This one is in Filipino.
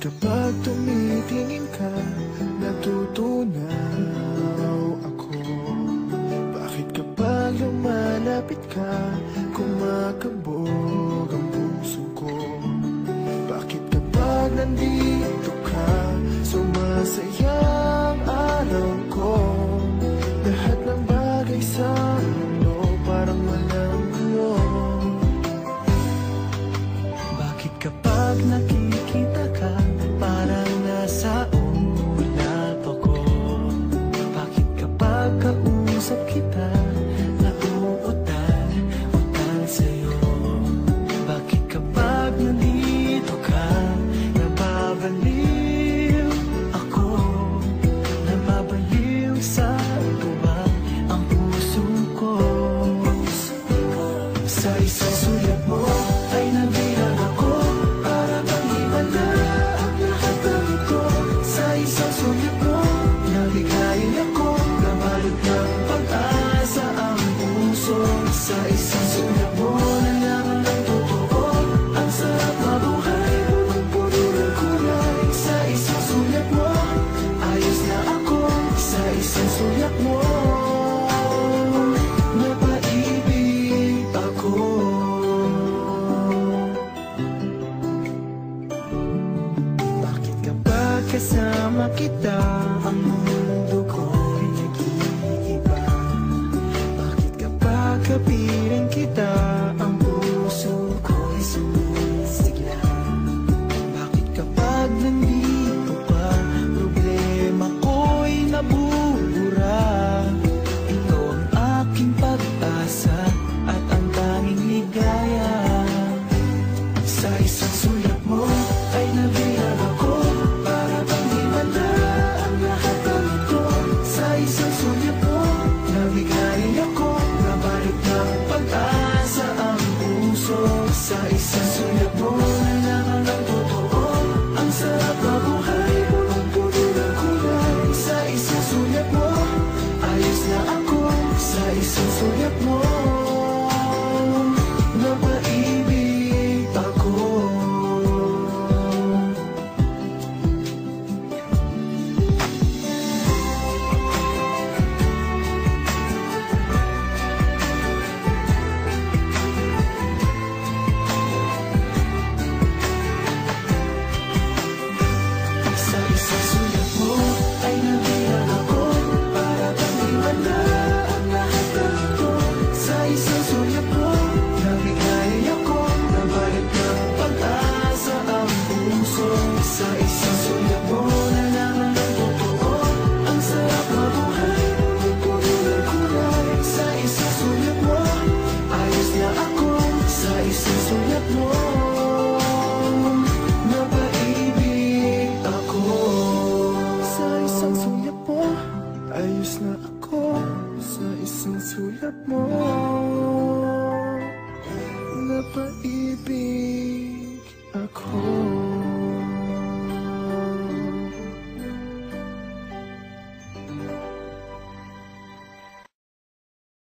kapag tumitingin ka, natutunaw ako? Bakit kapag lumalapit ka, kumakabog ang puso ko? Bakit kapag nandito ka, sumasaya ang araw ko? Lahat ng bagay sa mundo parang walang gulo. Bakit kapag nakikita ka, parang nasa ulap ako? Bakit kapag kausap kita, nauutal sa'yo? Bakit kapag nandito ka, nababaliw ako? Nababaliw sa tuwa ang puso ko. Sa isang sulat mo ay nabilang ako, para bang himala ang lahat ng ito. Sa isang sulat mo, nalighayin ako, nabalot ng pag-asa ang puso. Sa isang sulat mo, nalaman ng totoo, ang sarap mabuhay, punong-puno ng kulay. Sa isang sulat mo, ayos na ako. Sa isang sulat mo, napaibig ako. Bakit kapag kasama kita, ang mundo ko'y nag-iiba? Bakit kapag kapiling kita, ang puso ko'y sumisigla? Bakit kapag nandito ka, problema ko'y nabubura? Ikaw ang aking pag-asa at ang tanging ligaya. Sa isang sulat mo ay nabilang ako, para bang himala ang lahat ng ito. Sa isang sulat mo, nabigayin ako, nabalot ng pag-asa ang puso. Sa isang sulat mo, nalaman ng totoo, ang sarap mabuhay, punong-puno ng kulay. Sa isang sulat mo, ayos na ako. Sa isang sulat mo, napaibig ako. Sa isang sulat mo ay nabilang ako, para bang himala ang lahat ng ito. Sa isang sulat mo, nalighayin ako, nabalot ng pag-asa ang puso. Sa isang sulat mo, nalaman ng totoo, ang sarap mabuhay, punong-puno ng kulay. Sa isang sulat mo, ayos na ako. Sa isang sulat mo,